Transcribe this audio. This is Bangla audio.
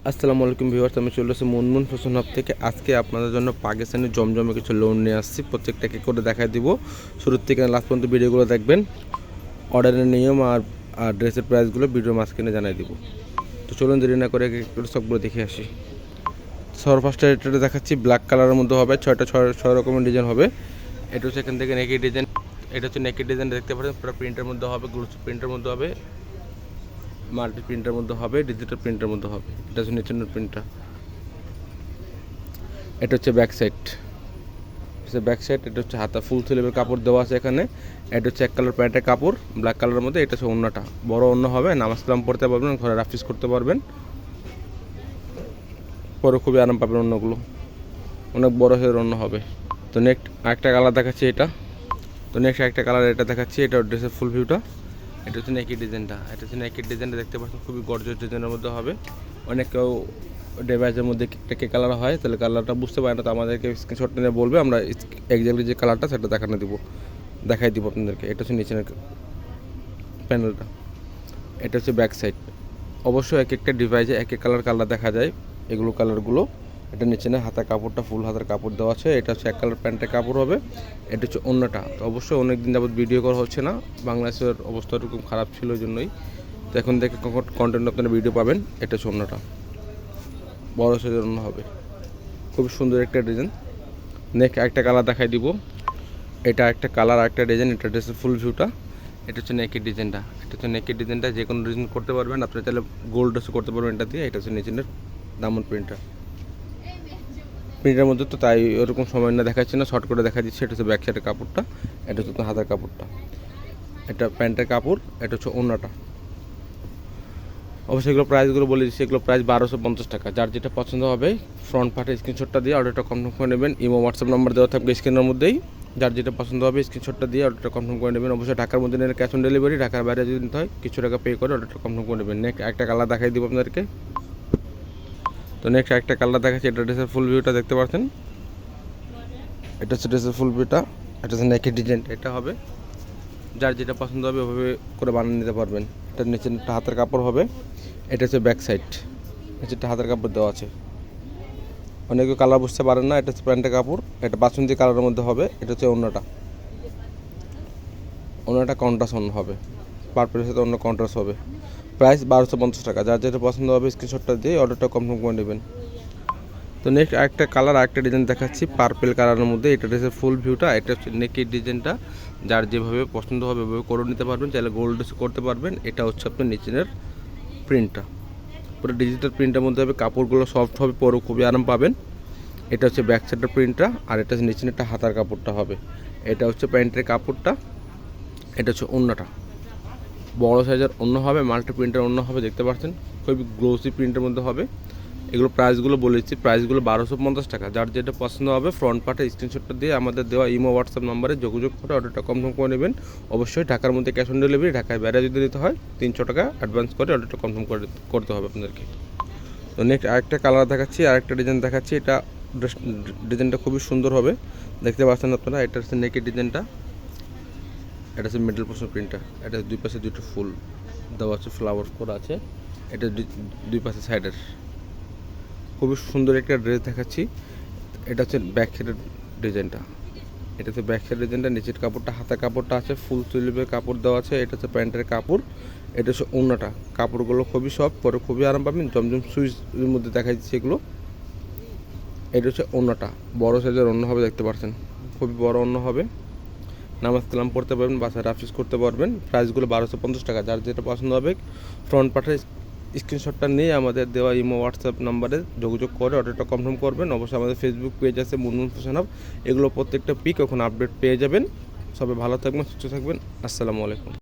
আসসালামু আলাইকুম ভিউয়ার্স, আমি চলে এসেছি মুনমুন ফ্যাশন হাব থেকে। আজকে আপনাদের জন্য পাকিস্তানি জমজমে কিছু লোন নিয়ে আসছি। প্রত্যেকটাকে করে দেখাই দিব। শুরুর থেকে লাস্ট পর্যন্ত ভিডিওগুলো দেখবেন। অর্ডারের নিয়ম আর ড্রেসের প্রাইসগুলো ভিডিওর মাঝখানে জানাই দিব। তো চলুন দেরি না করে সবগুলো দেখে আসি। সবার ফার্স্টে এটা দেখাচ্ছি, ব্ল্যাক কালারের মধ্যে হবে। ছয় রকমের ডিজাইন হবে। এটা হচ্ছে এখান থেকে নেকি ডিজাইন। এটা হচ্ছে নেকি ডিজাইন দেখতে পাচ্ছেন, পুরো প্রিন্টের মধ্যে হবে, গ্লুস প্রিন্টের মধ্যে হবে, মাল্টি প্রিন্টের মধ্যে হবে, ডিজিটাল প্রিন্টের মধ্যে হবে। এটা হচ্ছে নিচের প্রিন্টটা। এটা হচ্ছে ব্যাক সাইড। এটা হচ্ছে হাতা ফুল স্লিভের কাপড় দেওয়া আছে এখানে। এটা হচ্ছে এক কালার প্যান্টের কাপড় ব্ল্যাক কালারের মধ্যে। এটা হচ্ছে ওড়নাটা, বড় ওড়না হবে, নামাজ কালাম পড়তে পারবেন, ঘরে রাফিস করতে পারবেন, পরে খুবই আরাম পাবেন। ওড়নাগুলো অনেক বড় হয়ে ওড়না হবে। তো নেক্সট আরেকটা কালার দেখাচ্ছি এটা। একটা কালার এটা দেখাচ্ছি। এটা ড্রেসের ফুল ভিউটা। এটা হচ্ছে নেকি ডিজাইনটা দেখতে পাচ্ছেন, খুবই গর্জিয়াস ডিজাইনের মধ্যে হবে। অনেক কেউ ডিভাইসের মধ্যে কে কালার হয়, তাহলে কালারটা বুঝতে পারে না, তো আমাদেরকে স্ক্রিনশট নিয়ে বলবে, আমরা এক্স্যাক্টলি যে কালারটা সেটা দেখাই দিব আপনাদেরকে। এটা হচ্ছে নিচের প্যানেলটা। এটা হচ্ছে ব্যাক সাইড। অবশ্যই এক একটা ডিভাইসে এক এক কালার দেখা যায়, এগুলো কালারগুলো। এটা নিচে না হাতার কাপড়টা ফুল হাতার কাপড় দেওয়া আছে। এটা হচ্ছে এক কালার প্যান্টের কাপড় হবে। এটা হচ্ছে ওড়নাটা। তো অবশ্যই অনেক দিন যাবত ভিডিও করা হচ্ছে না, বাংলাদেশের অবস্থা এরকম খারাপ ছিল ওই জন্যই। তো এখন থেকে কন্টেন্ট আপনারা ভিডিও পাবেন। এটা হচ্ছে ওড়নাটা, বড় সাইজের ওড়না হবে, খুব সুন্দর একটা ডিজাইন। নেক্সট একটা কালার দেখাই দিব। এটা একটা কালার, একটা ডিজাইন। এটা ড্রেসের ফুল ভিউটা। এটা হচ্ছে নেকের ডিজাইনটা। যে কোনো ডিজাইন করতে পারবেন, আপনি তাহলে গোল্ড ড্রেস করতে পারবেন এটা দিয়ে। এটা হচ্ছে নিচের দামন প্রিন্টের মধ্যে, তো তাই ওরকম সময় না দেখাচ্ছি না, শর্ট করে দেখা দিচ্ছি। এটা হচ্ছে ব্যাক সাইডের কাপড়টা। এটা হচ্ছে হাতার কাপড়টা। এটা প্যান্টের কাপড়। এটা হচ্ছে ওড়নাটা। অবশ্যই এগুলো প্রাইসগুলো বলে দিচ্ছি। এগুলো প্রাইস 1250 টাকা। যার যেটা পছন্দ হবে ফ্রন্ট পার্টে স্ক্রিনশটটা দিয়ে অর্ডারটা কনফার্ম করে নেবেন। ইমো হোয়াটসঅ্যাপ নাম্বার দেওয়া থাকবে স্ক্রিনের মধ্যেই। যার যেটা পছন্দ হবে স্ক্রিনশটটা দিয়ে অর্ডারটা কনফার্ম করে নেবেন। অবশ্যই ঢাকার মধ্যে নিলে ক্যাশ অন ডেলিভারি, ঢাকার বাইরে যদি নিতে হয় কিছু টাকা পে করে অর্ডারটা কনফার্ম করে নেবেন। নেক্সট একটা কালার দেখাই দিব আপনাদেরকে। তো নেক্সট একটা কালার দেখাচ্ছি। এটা ড্রেসের ফুল ভিউটা দেখতে পাচ্ছেন। এটা হচ্ছে ড্রেসের ফুল ভিউটা। এটা হচ্ছে নেকের ডিজাইন। এটা হবে, যার যেটা পছন্দ হবে ওভাবে করে বানিয়ে নিতে পারবেন। এটা নিচে একটা হাতের কাপড় হবে। এটা হচ্ছে ব্যাক সাইড, নিচেরটা হাতের কাপড় দেওয়া আছে। অনেকে কালার বুঝতে পারেন না। এটা হচ্ছে প্যান্টের কাপড়। এটা বাসন্তী কালারের মধ্যে হবে। এটা হচ্ছে অন্যটা কন্ট্রাস্ট অন্য হবে, পার্পেলের সাথে অন্য কন্ট্রাস্ট হবে। প্রাইস 1250 টাকা। যার যেটা পছন্দ হবে স্ক্রিনশটটা দিয়ে অর্ডারটা কনফার্ম করে নেবেন। তো নেক্সট আরেকটা কালার, আরেকটা ডিজাইন দেখাচ্ছি পার্পেল কালারের মধ্যে। এটা হচ্ছে ফুল ভিউটা। এটা হচ্ছে নেকের ডিজাইনটা। যার যেভাবে পছন্দ হবে ওইভাবে করে নিতে পারবেন, চাইলে গোল্ড করতে পারবেন। এটা হচ্ছে আপনার নিচের প্রিন্টটা, পুরো ডিজিটাল প্রিন্টের মধ্যে হবে। কাপড়গুলো সফট হবে, পরে খুবই আরাম পাবেন। এটা হচ্ছে ব্যাক সাইডের প্রিন্টটা। আর এটা হচ্ছে নিচের একটা হাতার কাপড়টা হবে। এটা হচ্ছে প্যান্টের কাপড়টা। এটা হচ্ছে ওড়নাটা, বড় সাইজের ওড়না হবে, মাল্টি প্রিন্টের ওড়না হবে, দেখতে পাচ্ছেন খুবই গ্লোসি প্রিন্টের মধ্যে হবে। এগুলো প্রাইসগুলো বলে দিচ্ছি। প্রাইসগুলো 1250 টাকা। যার যেটা পছন্দ হবে ফ্রন্ট পার্টে স্ক্রিনশটটা দিয়ে আমাদের দেওয়া ইমো হোয়াটসঅ্যাপ নাম্বারে যোগাযোগ করে অর্ডারটা কনফার্ম করে নেবেন। অবশ্যই ঢাকার মধ্যে ক্যাশ অন ডেলিভারি, ঢাকায় বাইরে যদি নিতে হয় 300 টাকা অ্যাডভান্স করে অর্ডারটা কনফার্ম করতে হবে আপনাদেরকে। তো নেক্সট আরেকটা কালার দেখাচ্ছি, আরেকটা ডিজাইন দেখাচ্ছি। এটা ডিজাইনটা খুবই সুন্দর হবে, দেখতে পাচ্ছেন আপনারা। এটা হচ্ছে নেকের ডিজাইনটা। এটা হচ্ছে মিডল পোর্শন প্রিন্টটা। এটা দুই পাশে দুটো ফুল দেওয়া আছে, ফ্লাওয়ার করা আছে। এটা দুই পাশে সাইডের খুবই সুন্দর একটা ড্রেস দেখাচ্ছি। এটা হচ্ছে ব্যাক সাইডের ডিজাইনটা। নিচের কাপড়টা হাতের কাপড়টা আছে, ফুল স্লিভের কাপড় দেওয়া আছে। এটা হচ্ছে প্যান্টের কাপড়। এটা হচ্ছে ওড়নাটা। কাপড়গুলো খুবই সফট, পরে খুবই আরাম পাবেন। জমজম সুইচের মধ্যে দেখা যাচ্ছে এগুলো। এটা হচ্ছে ওড়নাটা, বড় সাইজের ওড়না হবে, দেখতে পাচ্ছেন খুবই বড় ওড়না হবে। নামাজ কালাম পড়তে পারবেন, বাসায় রাফিস করতে পারবেন। প্রাইসগুলো 1250 টাকা। যার যেটা পছন্দ হবে ফ্রন্ট পার্টে স্ক্রিনশটটা নিয়ে আমাদের দেওয়া ইমো হোয়াটসঅ্যাপ নাম্বারে যোগাযোগ করে অর্ডারটা কনফার্ম করবেন। অবশ্যই আমাদের ফেসবুক পেজ আছে মুনমুন ফ্যাশন হাব, এগুলো প্রত্যেকটা পিক এখন আপডেট পেয়ে যাবেন। সবাই ভালো থাকবেন, সুস্থ থাকবেন। আসসালামু আলাইকুম।